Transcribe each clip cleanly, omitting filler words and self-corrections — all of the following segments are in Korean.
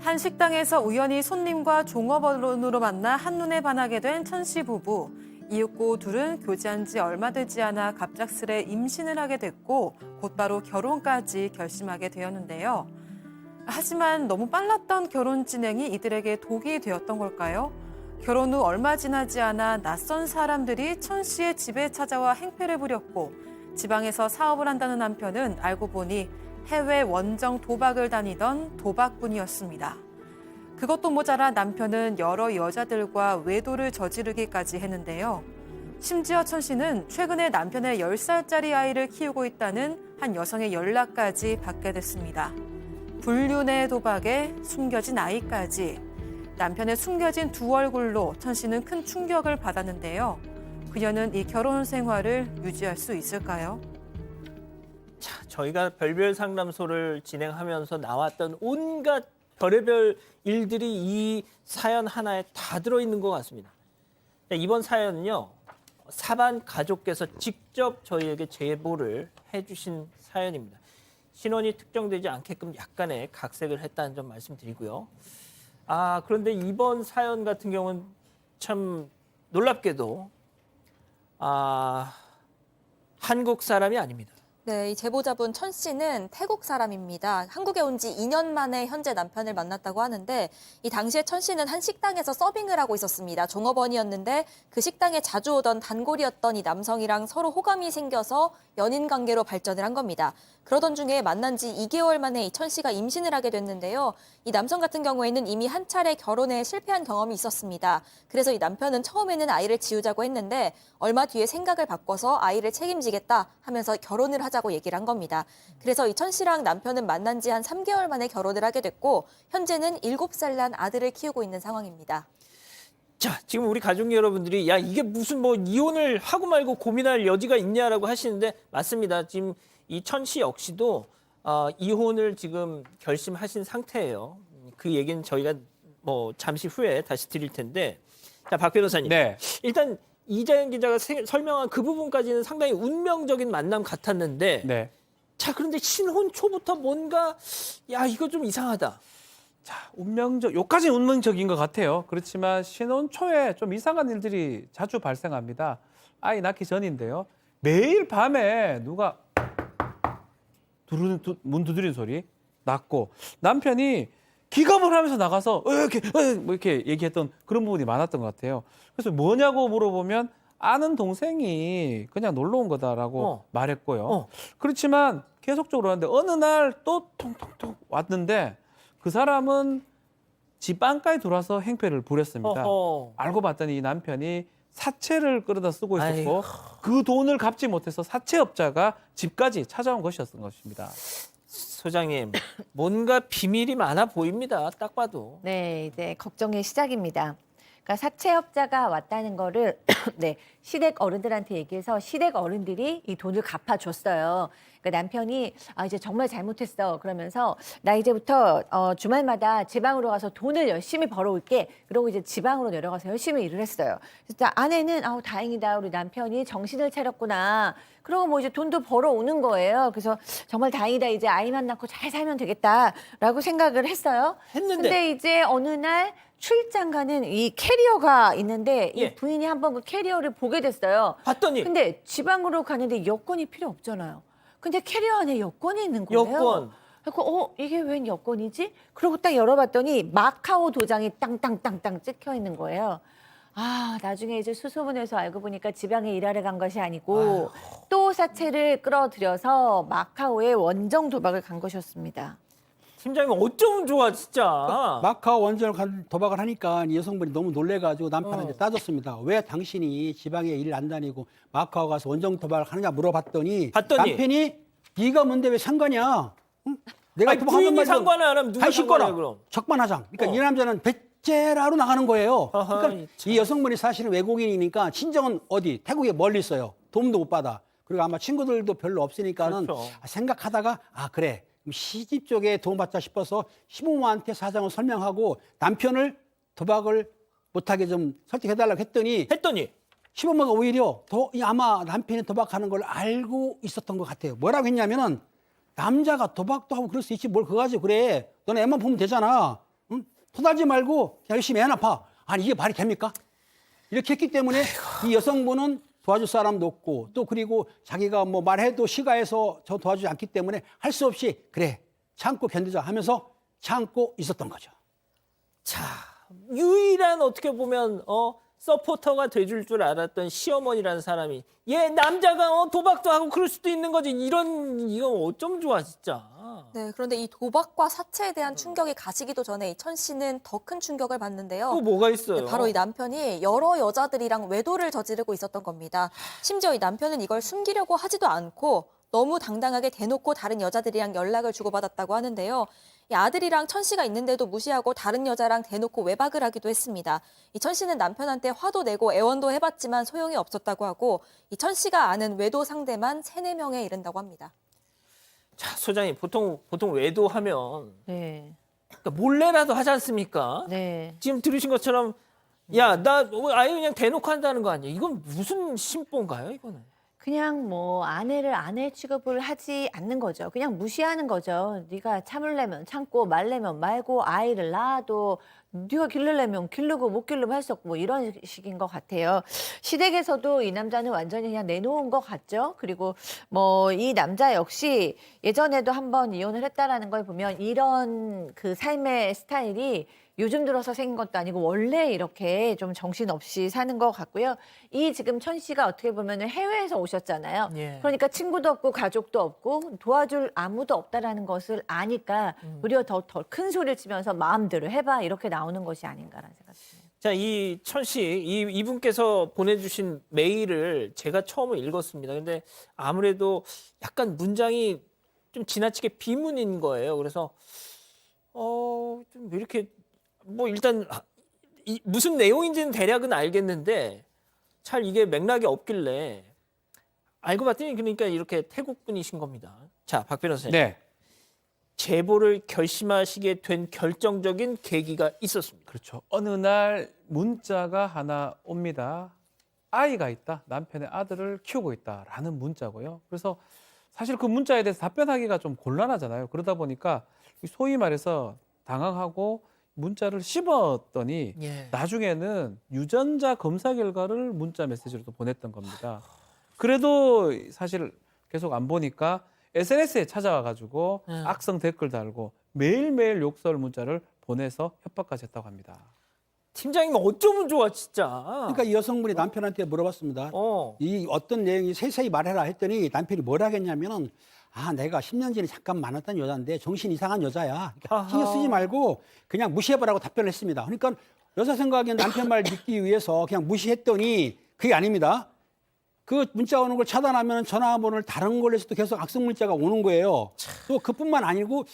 한 식당에서 우연히 손님과 종업원으로 만나 한눈에 반하게 된 천 씨 부부. 이윽고 둘은 교제한 지 얼마 되지 않아 갑작스레 임신을 하게 됐고 곧바로 결혼까지 결심하게 되었는데요. 하지만 너무 빨랐던 결혼 진행이 이들에게 독이 되었던 걸까요? 결혼 후 얼마 지나지 않아 낯선 사람들이 천 씨의 집에 찾아와 행패를 부렸고 지방에서 사업을 한다는 남편은 알고 보니 해외 원정 도박을 다니던 도박꾼이었습니다. 그것도 모자라 남편은 여러 여자들과 외도를 저지르기까지 했는데요. 심지어 천 씨는 최근에 남편의 10살짜리 아이를 키우고 있다는 한 여성의 연락까지 받게 됐습니다. 불륜의 도박에 숨겨진 아이까지. 남편의 숨겨진 두 얼굴로 천 씨는 큰 충격을 받았는데요. 그녀는 이 결혼 생활을 유지할 수 있을까요? 자, 저희가 별별 상담소를 진행하면서 나왔던 온갖 별의별 일들이 이 사연 하나에 다 들어있는 것 같습니다. 이번 사연은요, 사반 가족께서 직접 저희에게 제보를 해주신 사연입니다. 신원이 특정되지 않게끔 약간의 각색을 했다는 점 말씀드리고요. 그런데 이번 사연 같은 경우는 참 놀랍게도 한국 사람이 아닙니다. 네, 이 제보자분 천 씨는 태국 사람입니다. 한국에 온 지 2년 만에 현재 남편을 만났다고 하는데 이 당시에 천 씨는 한 식당에서 서빙을 하고 있었습니다. 종업원이었는데 그 식당에 자주 오던 단골이었던 이 남성이랑 서로 호감이 생겨서 연인 관계로 발전을 한 겁니다. 그러던 중에 만난 지 2개월 만에 이 천 씨가 임신을 하게 됐는데요. 이 남성 같은 경우에는 이미 한 차례 결혼에 실패한 경험이 있었습니다. 그래서 이 남편은 처음에는 아이를 지우자고 했는데 얼마 뒤에 생각을 바꿔서 아이를 책임지겠다 하면서 결혼을 하자고 얘기를 한 겁니다. 그래서 이 천 씨랑 남편은 만난 지 한 3개월 만에 결혼을 하게 됐고 현재는 7살 난 아들을 키우고 있는 상황입니다. 자, 지금 우리 가족 여러분들이 야, 이게 무슨 뭐 이혼을 하고 말고 고민할 여지가 있냐라고 하시는데 맞습니다. 지금 이 천 씨 역시도 이혼을 지금 결심하신 상태예요. 그 얘기는 저희가 뭐 잠시 후에 다시 드릴 텐데. 자, 박 변호사님. 네. 일단 이자연 기자가 설명한 그 부분까지는 상당히 운명적인 만남 같았는데 네. 자, 그런데 신혼 초부터 뭔가 야, 이거 좀 이상하다. 자, 요까지는 운명적인 것 같아요. 그렇지만 신혼 초에 좀 이상한 일들이 자주 발생합니다. 아이 낳기 전인데요. 매일 밤에 누가 문 두드리는 소리 났고 남편이 기겁을 하면서 나가서 이렇게 얘기했던 그런 부분이 많았던 것 같아요. 그래서 뭐냐고 물어보면 아는 동생이 그냥 놀러 온 거다라고 말했고요. 그렇지만 계속적으로 하는데 어느 날 또 통통통 왔는데 그 사람은 집 안까지 들어와서 행패를 부렸습니다. 알고 봤더니 이 남편이 사채를 끌어다 쓰고 있었고 그 돈을 갚지 못해서 사채업자가 집까지 찾아온 것이었던 것입니다. 소장님, 뭔가 비밀이 많아 보입니다. 딱 봐도. 네, 이제 걱정의 시작입니다. 그러니까 사채업자가 왔다는 거를 네, 시댁 어른들한테 얘기해서 시댁 어른들이 이 돈을 갚아줬어요. 그러니까 남편이 이제 정말 잘못했어 그러면서 나 이제부터 주말마다 지방으로 가서 돈을 열심히 벌어올게. 그러고 이제 지방으로 내려가서 열심히 일을 했어요. 그래서 아내는 다행이다 우리 남편이 정신을 차렸구나. 그러고 뭐 이제 돈도 벌어오는 거예요. 그래서 정말 다행이다 이제 아이만 낳고 잘 살면 되겠다라고 생각을 했어요. 근데 이제 어느 날 출장 가는 이 캐리어가 있는데 이 부인이 한번 그 캐리어를 보게 됐어요. 봤더니 근데 지방으로 가는데 여권이 필요 없잖아요. 근데 캐리어 안에 여권이 있는 거예요. 여권. 그래서 이게 웬 여권이지? 그러고 딱 열어봤더니 마카오 도장이 땅땅땅땅 찍혀 있는 거예요. 나중에 이제 수소문해서 알고 보니까 지방에 일하러 간 것이 아니고 또 사채를 끌어들여서 마카오에 원정 도박을 간 것이었습니다. 팀장님 어쩌면 좋아 진짜. 마카오 원전을 도박을 하니까 이 여성분이 너무 놀래가지고 남편한테 따졌습니다. 왜 당신이 지방에 일 안 다니고 마카오 가서 원정 도박을 하느냐 물어봤더니 남편이 네가 뭔데 왜 상관이야? 응? 내가 부인이 상관을 안 하면 누가 상관이야 그럼? 적반하장. 그러니까 이 남자는 배째라로 나가는 거예요. 그러니까 이 여성분이 사실은 외국인이니까 친정은 어디? 태국에 멀리 있어요. 도움도 못 받아. 그리고 아마 친구들도 별로 없으니까는 생각하다가 그래. 시집 쪽에 도움받자 싶어서 시부모한테 사정을 설명하고 남편을 도박을 못하게 좀 설득해달라고 했더니 시부모가 오히려 아마 남편이 도박하는 걸 알고 있었던 것 같아요. 뭐라고 했냐면은 남자가 도박도 하고 그럴 수 있지 뭘 그거 가지고 그래. 너는 애만 보면 되잖아. 응? 토달지 말고 그냥 열심히 애 낳아. 아니 이게 말이 됩니까? 이렇게 했기 때문에 이 여성분은 도와줄 사람도 없고 또 그리고 자기가 뭐 말해도 시가해서 저 도와주지 않기 때문에 할 수 없이 그래 참고 견디자 하면서 참고 있었던 거죠. 자, 유일한 어떻게 보면 서포터가 돼줄 줄 알았던 시어머니라는 사람이 얘 남자가 도박도 하고 그럴 수도 있는 거지. 이건 어쩜 좋아 진짜. 네, 그런데 이 도박과 사채에 대한 충격이 가시기도 전에 이 천 씨는 더 큰 충격을 받는데요. 또 뭐가 있어요? 네, 바로 이 남편이 여러 여자들이랑 외도를 저지르고 있었던 겁니다. 심지어 이 남편은 이걸 숨기려고 하지도 않고 너무 당당하게 대놓고 다른 여자들이랑 연락을 주고받았다고 하는데요. 이 아들이랑 천 씨가 있는데도 무시하고 다른 여자랑 대놓고 외박을 하기도 했습니다. 이 천 씨는 남편한테 화도 내고 애원도 해봤지만 소용이 없었다고 하고 이 천 씨가 아는 외도 상대만 3-4명에 이른다고 합니다. 자, 소장님 보통 외도하면 네. 그러니까 몰래라도 하지 않습니까? 네. 지금 들으신 것처럼 야, 나 아예 그냥 대놓고 한다는 거 아니에요? 이건 무슨 심보인가요, 이거는? 그냥 뭐 아내를 아내 취급을 하지 않는 거죠. 그냥 무시하는 거죠. 네가 참으려면 참고 말려면 말고 아이를 낳아도 네가 기르려면 기르고 못 기르면 할 수 없고 뭐 이런 식인 것 같아요. 시댁에서도 이 남자는 완전히 그냥 내놓은 것 같죠. 그리고 뭐 이 남자 역시 예전에도 한번 이혼을 했다라는 걸 보면 이런 그 삶의 스타일이 요즘 들어서 생긴 것도 아니고 원래 이렇게 좀 정신없이 사는 것 같고요. 이 지금 천 씨가 어떻게 보면 해외에서 오셨잖아요. 예. 그러니까 친구도 없고 가족도 없고 도와줄 아무도 없다라는 것을 아니까 오히려 더 큰 소리를 치면서 마음대로 해봐 이렇게 나오는 것이 아닌가라는 생각이 드네요. 자, 이 천 씨, 이분께서 보내주신 메일을 제가 처음 읽었습니다. 근데 아무래도 약간 문장이 좀 지나치게 비문인 거예요. 그래서 좀 왜 이렇게 뭐 일단 무슨 내용인지는 대략은 알겠는데 잘 이게 맥락이 없길래 알고 봤더니 그러니까 이렇게 태국 분이신 겁니다. 자, 박 변호사님. 네. 제보를 결심하시게 된 결정적인 계기가 있었습니다. 그렇죠. 어느 날 문자가 하나 옵니다. 아이가 있다. 남편의 아들을 키우고 있다라는 문자고요. 그래서 사실 그 문자에 대해서 답변하기가 좀 곤란하잖아요. 그러다 보니까 소위 말해서 당황하고 문자를 씹었더니 예. 나중에는 유전자 검사 결과를 문자 메시지로 또 보냈던 겁니다. 그래도 사실 계속 안 보니까 SNS에 찾아와가지고 악성 댓글 달고 매일매일 욕설 문자를 보내서 협박까지 했다고 합니다. 팀장님 어쩌면 좋아 진짜. 그러니까 이 여성분이 남편한테 물어봤습니다. 이 어떤 내용이 세세히 말해라 했더니 남편이 뭘 하겠냐면은 내가 10년 전에 잠깐 만났던 여자인데 정신 이상한 여자야. 그러니까 신경 쓰지 말고 그냥 무시해보라고 답변을 했습니다. 그러니까 여자 생각엔 남편 말 믿기 위해서 그냥 무시했더니 그게 아닙니다. 그 문자 오는 걸 차단하면 전화번호를 다른 걸로 해서 또 계속 악성 문자가 오는 거예요. 또 그뿐만 아니고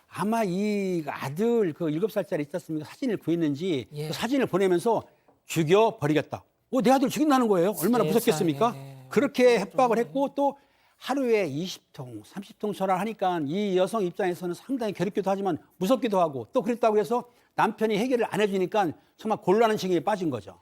아마 이 아들 그 7살짜리 있지 않습니까? 사진을 구했는지 그 사진을 보내면서 죽여버리겠다. 내 아들 죽인다는 거예요. 얼마나 무섭겠습니까? 그렇게 협박을 했고 또 하루에 20통, 30통 전화를 하니까 이 여성 입장에서는 상당히 괴롭기도 하지만 무섭기도 하고 또 그랬다고 해서 남편이 해결을 안 해주니까 정말 곤란한 지경에 빠진 거죠.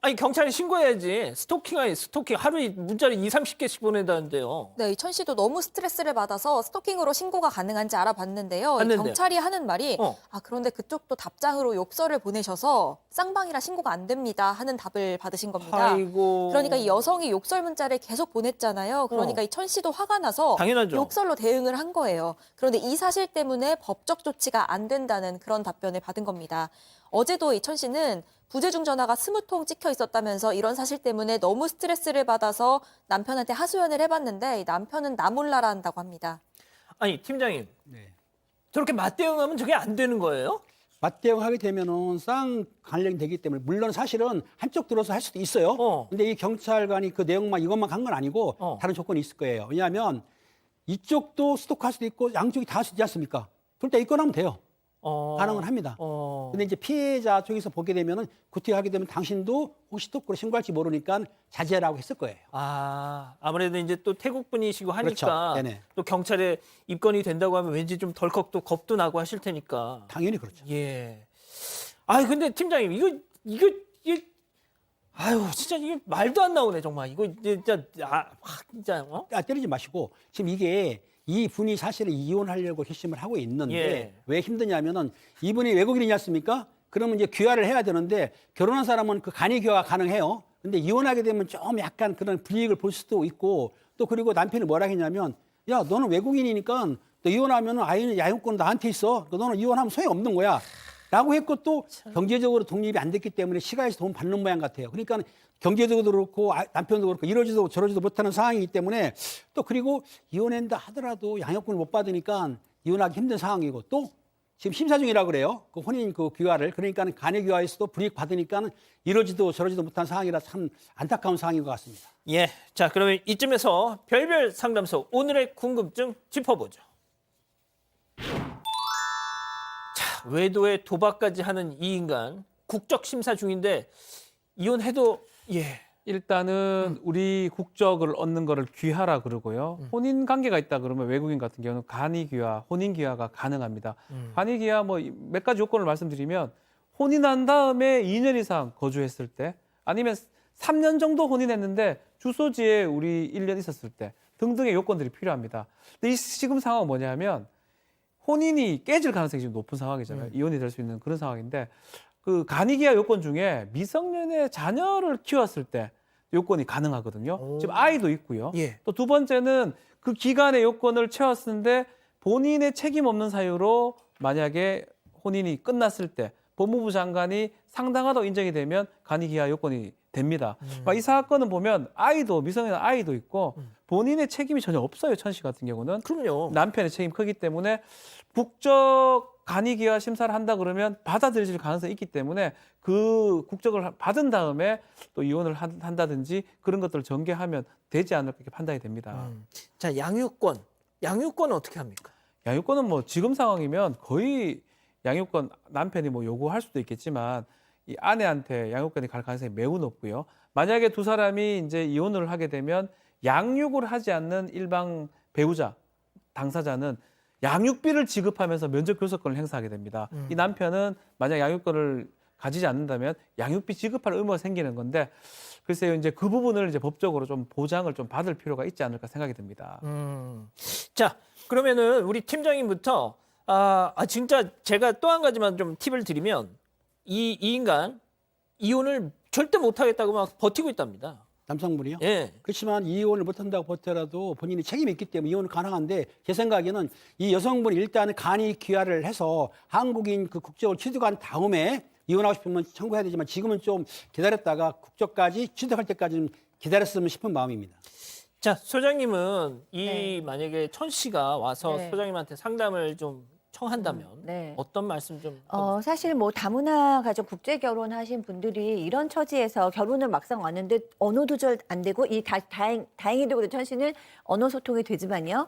아니 경찰에 신고해야지. 스토킹 아니 스토킹 하루에 문자를 20-30개씩 보낸다는데요. 네, 이 천 씨도 너무 스트레스를 받아서 스토킹으로 신고가 가능한지 알아봤는데요. 이 봤는데요. 경찰이 하는 말이 어. 그런데 그쪽도 답장으로 욕설을 보내셔서 쌍방이라 신고가 안 됩니다 하는 답을 받으신 겁니다. 아이고. 그러니까 이 여성이 욕설 문자를 계속 보냈잖아요. 그러니까 이 천 씨도 화가 나서 당연하죠. 욕설로 대응을 한 거예요. 그런데 이 사실 때문에 법적 조치가 안 된다는 그런 답변을 받은 겁니다. 어제도 이 천 씨는 부재중 전화가 20통 찍혀 있었다면서 이런 사실 때문에 너무 스트레스를 받아서 남편한테 하소연을 해봤는데 이 남편은 나 몰라라 한다고 합니다. 아니 팀장님. 저렇게 맞대응하면 저게 안 되는 거예요? 맞대응하게 되면은 쌍관련이 되기 때문에 물론 사실은 한쪽 들어서 할 수도 있어요. 근데 이 경찰관이 그 내용만 이것만 간 건 아니고 다른 조건이 있을 거예요. 왜냐하면 이쪽도 스토커할 수도 있고 양쪽이 다 할 수 있지 않습니까? 둘 다 있거나 하면 돼요. 가능은 합니다. 근데 이제 피해자 쪽에서 보게 되면은 구태하게 되면 당신도 혹시 스토커로 신고할지 모르니까 자제라고 했을 거예요. 아무래도 이제 또 태국 분이시고 하니까 그렇죠. 또 경찰에 입건이 된다고 하면 왠지 좀 덜컥 또 겁도 나고 하실 테니까. 당연히 그렇죠. 예. 근데 팀장님 이거 아유 진짜 이게 말도 안 나오네 정말. 이거 진짜 진짜 때리지 마시고 지금 이 분이 사실은 이혼하려고 결심을 하고 있는데 예. 왜 힘드냐면은 이분이 외국인이지 않습니까? 그러면 이제 귀화를 해야 되는데 결혼한 사람은 그 간이 귀화가 가능해요. 근데 이혼하게 되면 좀 약간 그런 불이익을 볼 수도 있고 또 그리고 남편이 뭐라 했냐면 야 너는 외국인이니까 너 이혼하면 아이는 양육권 나한테 있어. 너는 이혼하면 소용이 없는 거야. 라고 했고 또 경제적으로 독립이 안 됐기 때문에 시가에서 돈 받는 모양 같아요. 그러니까 경제적으로도 그렇고 남편도 그렇고 이러지도 저러지도 못하는 상황이기 때문에 또 그리고 이혼한다 하더라도 양육권을 못 받으니까 이혼하기 힘든 상황이고 또 지금 심사 중이라고 그래요. 그 혼인 그 귀화를. 그러니까 간이 귀화에서도 불이익 받으니까 이러지도 저러지도 못한 상황이라 참 안타까운 상황인 것 같습니다. 예. 자, 그러면 이쯤에서 별별 상담소 오늘의 궁금증 짚어보죠. 자, 외도에 도박까지 하는 이 인간 국적 심사 중인데 이혼해도 예. 일단은 우리 국적을 얻는 거를 귀화라 그러고요. 혼인 관계가 있다 그러면 외국인 같은 경우는 간이 귀화, 혼인 귀화가 가능합니다. 간이 귀화 뭐 몇 가지 요건을 말씀드리면 혼인한 다음에 2년 이상 거주했을 때 아니면 3년 정도 혼인했는데 주소지에 우리 1년 있었을 때 등등의 요건들이 필요합니다. 근데 이 지금 상황은 뭐냐면 혼인이 깨질 가능성이 지금 높은 상황이잖아요. 이혼이 될 수 있는 그런 상황인데 그 간이기화 요건 중에 미성년의 자녀를 키웠을 때 요건이 가능하거든요. 지금 아이도 있고요. 예. 또 두 번째는 그 기간의 요건을 채웠는데 본인의 책임 없는 사유로 만약에 혼인이 끝났을 때 법무부 장관이 상당하다고 인정이 되면 간이기화 요건이 됩니다. 이 사건은 보면 아이도 미성년 아이도 있고 본인의 책임이 전혀 없어요. 천 씨 같은 경우는. 그럼요. 남편의 책임이 크기 때문에 국적 간이기화 심사를 한다 그러면 받아들일 가능성이 있기 때문에 그 국적을 받은 다음에 또 이혼을 한다든지 그런 것들을 전개하면 되지 않을까 이렇게 판단이 됩니다. 자, 양육권은 어떻게 합니까? 양육권은 뭐 지금 상황이면 거의 양육권 남편이 뭐 요구할 수도 있겠지만 이 아내한테 양육권이 갈 가능성이 매우 높고요. 만약에 두 사람이 이제 이혼을 하게 되면 양육을 하지 않는 일방 배우자, 당사자는 양육비를 지급하면서 면접 교섭권을 행사하게 됩니다. 이 남편은 만약 양육권을 가지지 않는다면 양육비 지급할 의무가 생기는 건데 글쎄요 이제 그 부분을 이제 법적으로 좀 보장을 좀 받을 필요가 있지 않을까 생각이 듭니다. 자, 그러면은 우리 팀장님부터 진짜 제가 또 한 가지만 좀 팁을 드리면 이 인간 이혼을 절대 못 하겠다고 막 버티고 있답니다. 남성분이요? 예. 그렇지만 이혼을 못한다고 버텨라도 본인이 책임이 있기 때문에 이혼은 가능한데 제 생각에는 이 여성분이 일단 간이 귀화를 해서 한국인 그 국적을 취득한 다음에 이혼하고 싶으면 청구해야 되지만 지금은 좀 기다렸다가 국적까지 취득할 때까지 좀 기다렸으면 싶은 마음입니다. 자, 소장님은 네. 만약에 천 씨가 와서 네. 소장님한테 상담을 좀 청한다면 네. 어떤 말씀 좀 사실 뭐 다문화 가족 국제 결혼하신 분들이 이런 처지에서 결혼을 막상 왔는데 언어 조절 안 되고 다행히도 그래도 천 씨는 언어 소통이 되지만요.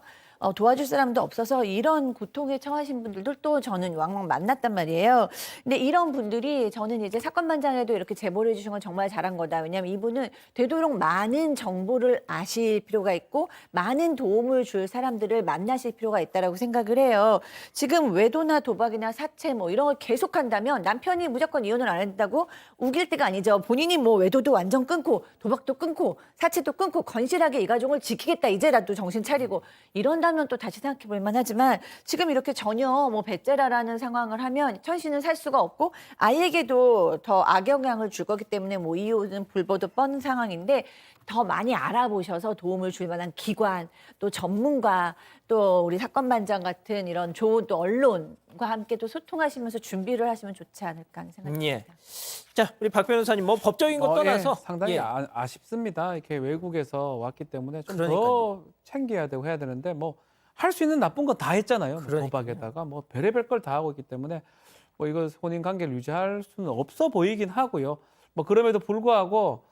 도와줄 사람도 없어서 이런 고통에 처하신 분들도 또 저는 왕왕 만났단 말이에요. 근데 이런 분들이 저는 이제 사건반장에도 이렇게 제보를 해주신 건 정말 잘한 거다. 왜냐하면 이분은 되도록 많은 정보를 아실 필요가 있고 많은 도움을 줄 사람들을 만나실 필요가 있다라고 생각을 해요. 지금 외도나 도박이나 사채 뭐 이런 걸 계속한다면 남편이 무조건 이혼을 안 한다고 우길 때가 아니죠. 본인이 뭐 외도도 완전 끊고 도박도 끊고 사채도 끊고 건실하게 이 가족을 지키겠다 이제라도 정신 차리고 이런다면 또 다시 생각해 볼 만하지만 지금 이렇게 전혀 뭐 배째라라는 상황을 하면 천 씨는 살 수가 없고 아이에게도 더 악영향을 줄 거기 때문에 뭐 이혼은 불보듯 뻔한 상황인데 더 많이 알아보셔서 도움을 줄 만한 기관 또 전문가 또 우리 사건반장 같은 이런 좋은 또 언론과 함께 또 소통하시면서 준비를 하시면 좋지 않을까 하는 생각이 듭니다. 예. 자, 우리 박 변호사님 뭐 법적인 거 떠나서 상당히 예. 아쉽습니다. 이렇게 외국에서 왔기 때문에 좀 그러니까요. 더 챙겨야 되고 해야 되는데 뭐 할 수 있는 나쁜 건 다 했잖아요. 뭐 그러니까요. 도박에다가 뭐 별의별 걸 다 하고 있기 때문에 뭐 이거 혼인 관계를 유지할 수는 없어 보이긴 하고요. 뭐 그럼에도 불구하고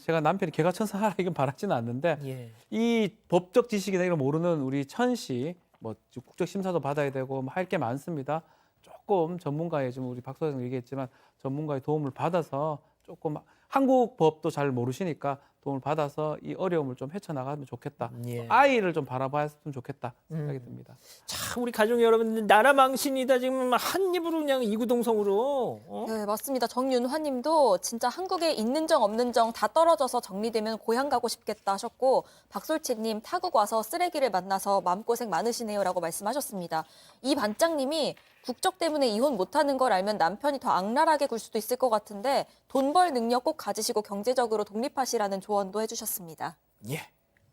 제가 남편이 개가천선하라긴 바라지는 않는데 예. 이 법적 지식이나 이런 거 모르는 우리 천 씨 뭐 국적 심사도 받아야 되고 할 게 많습니다. 조금 전문가의 지금 우리 박 소장 얘기했지만 전문가의 도움을 받아서 조금 한국 법도 잘 모르시니까 도움을 받아서 이 어려움을 좀 헤쳐나가면 좋겠다. 예. 아이를 좀 바라봤으면 좋겠다 생각이 듭니다. 참 우리 가족 여러분들 나라 망신이다 지금 한 입으로 그냥 이구동성으로. 네, 맞습니다. 정윤화님도 진짜 한국에 있는 정 없는 정 다 떨어져서 정리되면 고향 가고 싶겠다 하셨고, 박솔치님 타국 와서 쓰레기를 만나서 마음고생 많으시네요라고 말씀하셨습니다. 이 반장님이 국적 때문에 이혼 못하는 걸 알면 남편이 더 악랄하게 굴 수도 있을 것 같은데 돈 벌 능력 꼭 가지시고 경제적으로 독립하시라는 조언도 해주셨습니다. 예,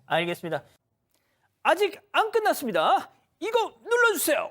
알겠습니다. 아직 안 끝났습니다. 이거 눌러주세요.